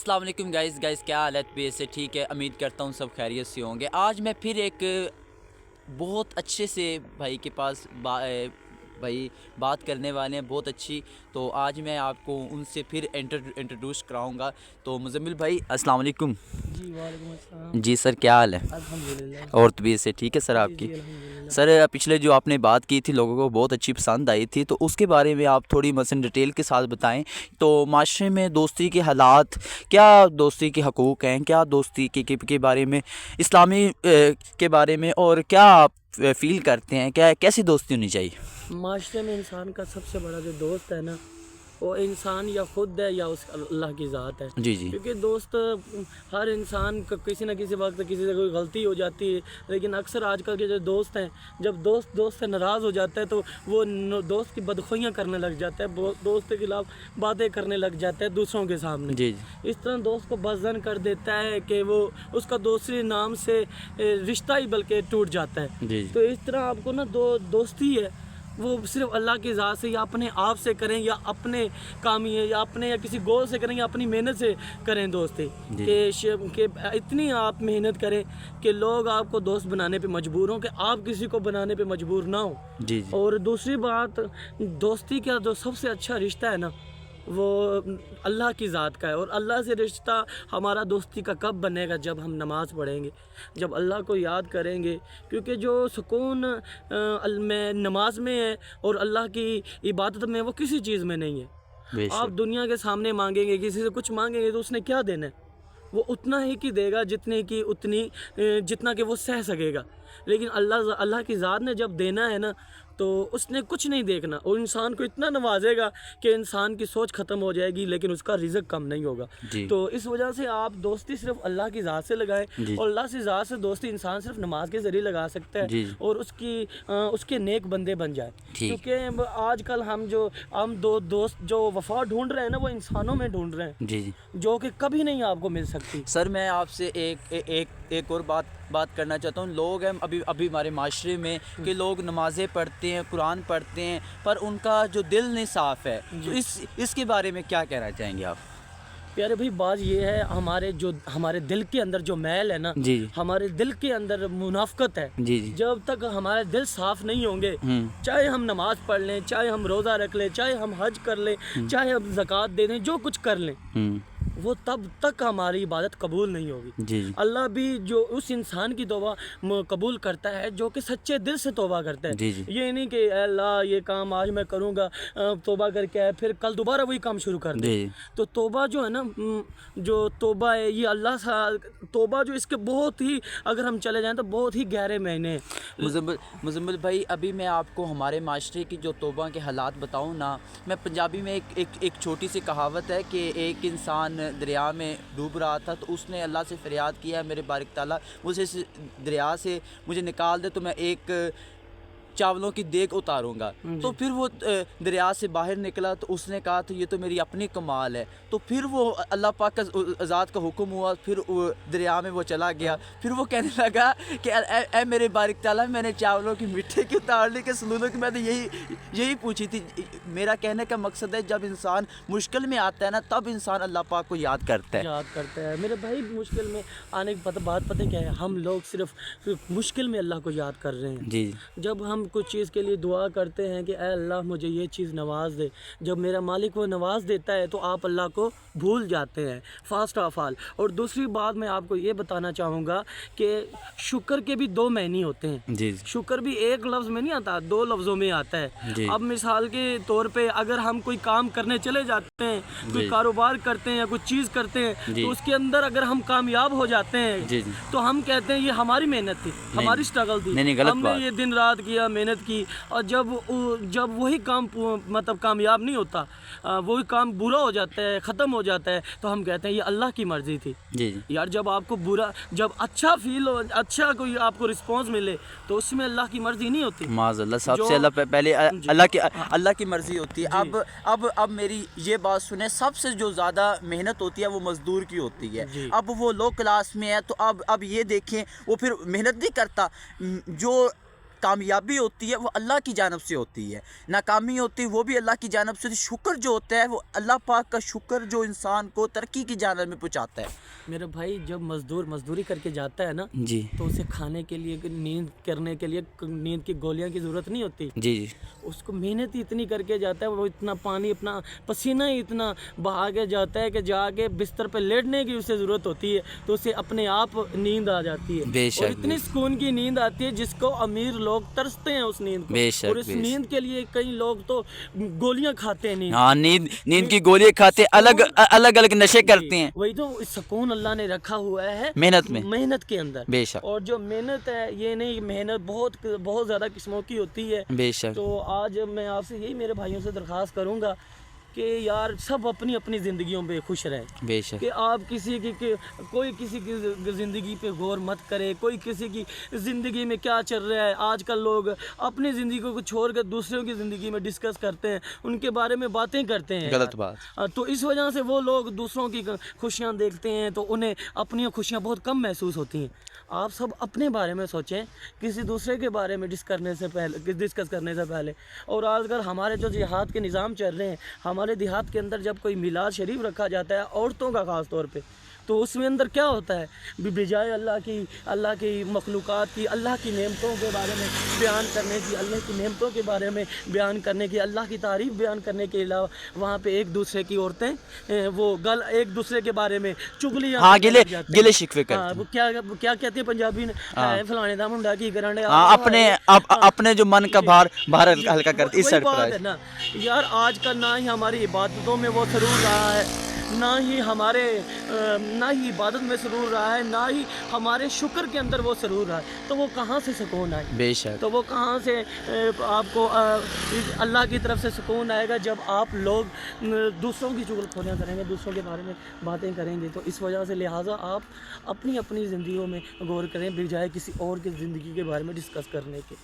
السلام علیکم گائز کیا حالت بھی سے ٹھیک ہے. امید کرتا ہوں سب خیریت سے ہوں گے. آج میں پھر ایک بہت اچھے سے بھائی کے پاس بھائی بات کرنے والے ہیں بہت اچھی. تو آج میں آپ کو ان سے پھر انٹروڈیوس کراؤں گا. تو مزمل بھائی السلام علیکم. جی وعلیکم السلام. جی سر کیا حال ہے؟ الحمدللہ. اور طبیعت سے ٹھیک ہے سر آپ جی کی؟ جی الحمدللہ. سر پچھلے جو آپ نے بات کی تھی لوگوں کو بہت اچھی پسند آئی تھی, تو اس کے بارے میں آپ تھوڑی مثلا ڈیٹیل کے ساتھ بتائیں. تو معاشرے میں دوستی کے حالات کیا, دوستی کے حقوق ہیں کیا, دوستی کے بارے میں اسلامی کے بارے میں, اور کیا آپ فیل کرتے ہیں کیا کیسی دوستی ہونی چاہیے؟ معاشرے میں انسان کا سب سے بڑا جو دوست ہے نا, وہ انسان یا خود ہے یا اس اللہ کی ذات ہے. جی جی کیونکہ دوست ہر انسان کا کسی نہ کسی وقت کسی سے کوئی غلطی ہو جاتی ہے, لیکن اکثر آج کل کے جو دوست ہیں, جب دوست سے ناراض ہو جاتا ہے تو وہ دوست کی بدخوئیاں کرنے لگ جاتا ہے, دوست کے خلاف باتیں کرنے لگ جاتا ہے دوسروں کے سامنے. جی اس طرح دوست کو بدظن کر دیتا ہے کہ وہ اس کا دوسری نام سے رشتہ ہی بلکہ ٹوٹ جاتا ہے. جی تو اس طرح آپ کو نا دوستی ہے وہ صرف اللہ کی ذات سے یا اپنے آپ سے کریں یا اپنے کامی ہے یا اپنے یا کسی گول سے کریں یا اپنی محنت سے کریں دوستی. کہ اتنی آپ محنت کریں کہ لوگ آپ کو دوست بنانے پہ مجبور ہوں, کہ آپ کسی کو بنانے پہ مجبور نہ ہوں. جی اور دوسری بات, دوستی کا جو سب سے اچھا رشتہ ہے نا وہ اللہ کی ذات کا ہے. اور اللہ سے رشتہ ہمارا دوستی کا کب بنے گا؟ جب ہم نماز پڑھیں گے, جب اللہ کو یاد کریں گے. کیونکہ جو سکون میں نماز میں ہے اور اللہ کی عبادت میں, وہ کسی چیز میں نہیں ہے. آپ دنیا کے سامنے مانگیں گے, کسی سے کچھ مانگیں گے تو اس نے کیا دینا ہے؟ وہ اتنا ہی کی دے گا جتنا کہ وہ سہ سکے گا. لیکن اللہ کی ذات نے جب دینا ہے نا تو اس نے کچھ نہیں دیکھنا, اور انسان کو اتنا نوازے گا کہ انسان کی سوچ ختم ہو جائے گی لیکن اس کا رزق کم نہیں ہوگا. تو اس وجہ سے آپ دوستی صرف اللہ کی ذات سے لگائیں, اور اللہ کی ذات سے دوستی انسان صرف نماز کے ذریعے لگا سکتا ہے, اور اس کے نیک بندے بن جائے. کیونکہ آج کل ہم دو دوست جو وفا ڈھونڈ رہے ہیں نا, وہ انسانوں میں ڈھونڈ رہے ہیں جو کہ کبھی نہیں آپ کو مل سکتی. سر میں آپ سے ایک اور بات کرنا چاہتا ہوں. لوگ ہیں ابھی ہمارے معاشرے میں کہ لوگ نمازیں پڑھتے ہیں, قرآن پڑھتے ہیں, پر ان کا جو دل نہیں صاف ہے. تو اس کے بارے میں کیا کہنا چاہیں گے آپ؟ پیارے بھائی بات یہ ہے, ہمارے دل کے اندر جو میل ہے نا, ہمارے دل کے اندر منافقت ہے. جب تک ہمارے دل صاف نہیں ہوں گے, چاہے ہم نماز پڑھ لیں, چاہے ہم روزہ رکھ لیں, چاہے ہم حج کر لیں, چاہے ہم زکوٰۃ دے دیں, جو کچھ کر لیں, وہ تب تک ہماری عبادت قبول نہیں ہوگی. اللہ بھی جو اس انسان کی توبہ قبول کرتا ہے جو کہ سچے دل سے توبہ کرتا ہے. یہ نہیں کہ اے اللہ یہ کام آج میں کروں گا, توبہ کر کے پھر کل دوبارہ وہی کام شروع کر دیں. تو توبہ جو ہے نا, جو توبہ ہے یہ توبہ جو اس کے بہت ہی, اگر ہم چلے جائیں تو بہت ہی گہرے معنی ہیں. مزمل بھائی ابھی میں آپ کو ہمارے معاشرے کی جو توبہ کے حالات بتاؤں نا, میں پنجابی میں ایک چھوٹی سی کہاوت ہے کہ ایک انسان دریا میں ڈوب رہا تھا, تو اس نے اللہ سے فریاد کیا, میرے بارک تعالیٰ مجھے اس دریا سے مجھے نکال دے تو میں ایک چاولوں کی دیگ اتاروں گا. تو پھر وہ دریا سے باہر نکلا تو اس نے کہا تو یہ تو میری اپنی کمال ہے. تو پھر وہ اللہ پاک کا ذات کا حکم ہوا, پھر دریا میں وہ چلا گیا. پھر وہ کہنے لگا کہ اے میرے بارک تعالیٰ, میں نے چاولوں کی مٹھے کی اتارنے کے سلونوں کی میں نے یہی پوچھی تھی. میرا کہنے کا مقصد ہے جب انسان مشکل میں آتا ہے نا, تب انسان اللہ پاک کو یاد کرتا ہے. میرے بھائی مشکل میں آنے کی بات پتہ کیا ہے, ہم لوگ صرف مشکل میں اللہ کو یاد کر رہے ہیں. جب ہم کچھ چیز کے لیے دعا کرتے ہیں کہ اے اللہ مجھے یہ چیز نواز دے, جب میرا مالک وہ نواز دیتا ہے تو آپ اللہ کو بھول جاتے ہیں فاسٹ آف آل. اور دوسری بات میں آپ کو یہ بتانا چاہوں گا کہ شکر کے بھی دو معنی ہوتے ہیں. شکر بھی ایک لفظ میں نہیں آتا, دو لفظوں میں آتا ہے. اب مثال کے طور پہ اگر ہم کوئی کام کرنے چلے جاتے ہیں, کوئی کاروبار کرتے ہیں یا کوئی چیز کرتے ہیں, تو اس کے اندر اگر ہم کامیاب ہو جاتے ہیں تو ہم کہتے ہیں یہ ہماری محنت تھی, ہماری اسٹرگل تھی, ہم نے یہ دن رات کیا, محنت کی. اور جب وہی کام مطلب کامیاب نہیں ہوتا, وہی کام برا ہو جاتا ہے, ختم ہو جاتا ہے, تو ہم کہتے ہیں یہ اللہ کی مرضی تھی. یار جب آپ کو جب اچھا فیل ہو, اچھا کوئی آپ کو رسپانس ملے, تو اس میں اللہ کی مرضی نہیں ہوتی. معاذ اللہ, سب سے پہلے اللہ کی مرضی ہوتی ہے. اب میری یہ بات سنیں, سب سے جو زیادہ محنت ہوتی ہے وہ مزدور کی ہوتی ہے. اب وہ لو کلاس میں ہے تو اب یہ دیکھیں, وہ پھر محنت نہیں کرتا, جو کامیابی ہوتی ہے وہ اللہ کی جانب سے ہوتی ہے، ناکامی ہوتی ہے وہ بھی اللہ کی جانب سے ہوتی ہے۔ شکر جو ہوتا ہے وہ اللہ پاک کا شکر جو انسان کو ترقی کی جانب میں پہنچاتا ہے۔ میرے بھائی جب مزدور مزدوری کر کے جاتا ہے نا جی تو اسے کھانے کے لیے نیند کرنے کے لیے نیند کی گولیاں کی ضرورت نہیں ہوتی، جی جی اس کو محنت ہی اتنی کر کے جاتا ہے، وہ اتنا پانی اپنا پسینہ ہی اتنا بہا کے جاتا ہے کہ جا کے بستر پہ لیٹنے کی اسے ضرورت ہوتی ہے تو اسے اپنے آپ نیند آ جاتی ہے، بے شک، اور اتنی سکون کی نیند آتی ہے جس کو امیر لوگ ترستے ہیں اس نیند کو، بے شک، اور اس نیند کے لیے کئی لوگ تو گولیاں کھاتے ہیں نیند، ہاں، نیند کی گولیاں کھاتے الگ الگ نشے کرتے ہیں وہی تو سکون اللہ نے رکھا ہوا ہے محنت میں، محنت کے اندر، بے شک اور جو محنت ہے یہ نہیں، محنت بہت زیادہ قسموں کی ہوتی ہے۔ بے شک، تو آج میں آپ سے یہی میرے بھائیوں سے درخواست کروں گا کہ یار سب اپنی اپنی زندگیوں پہ خوش رہیں، بے شک، کہ آپ کوئی کسی کی زندگی پہ غور مت کرے، کوئی کسی کی زندگی میں کیا چل رہا ہے۔ آج کل لوگ اپنی زندگی کو چھوڑ کر دوسروں کی زندگی میں ڈسکس کرتے ہیں، ان کے بارے میں باتیں کرتے ہیں، غلط بات، تو اس وجہ سے وہ لوگ دوسروں کی خوشیاں دیکھتے ہیں تو انہیں اپنی خوشیاں بہت کم محسوس ہوتی ہیں۔ آپ سب اپنے بارے میں سوچیں، کسی دوسرے کے بارے میں ڈسکس کرنے سے پہلے۔ اور آج کل ہمارے جو دیہات کے نظام چل رہے ہیں، ہمارے دیہات کے اندر جب کوئی میلاد شریف رکھا جاتا ہے عورتوں کا خاص طور پہ، تو اس میں اندر کیا ہوتا ہے، بجائے اللہ کی مخلوقات کی، اللہ کی نعمتوں کے بارے میں بیان کرنے کی، اللہ کی نعمتوں کے بارے میں بیان کرنے کی، اللہ کی تعریف بیان کرنے کے علاوہ وہاں پہ ایک دوسرے کی عورتیں وہ ایک دوسرے کے بارے میں چغلیاں، ہاں، کرنے لگ جاتے ہیں۔ گلے شکوے کرتے ہیں، وہ کیا کہتے ہیں پنجابی میں، فلانے دا منڈا کی کرنے، ہاں، اپنے جو من کا بھار ہلکا کرتے، اس وہی بات ہے نا یار۔ آج کل نہ ہی ہماری عبادتوں میں وہ سرور رہا ہے، نہ ہی عبادت میں سرور رہا ہے، نہ ہی ہمارے شکر کے اندر وہ سرور رہا ہے، تو وہ کہاں سے سکون آئے؟ بے شک، تو وہ کہاں سے آپ کو اللہ کی طرف سے سکون آئے گا جب آپ لوگ دوسروں کی چغلخوریاں کریں گے، دوسروں کے بارے میں باتیں کریں گے؟ تو اس وجہ سے لہٰذا آپ اپنی زندگیوں میں غور کریں بجائے کسی اور کی زندگی کے بارے میں ڈسکس کرنے کے۔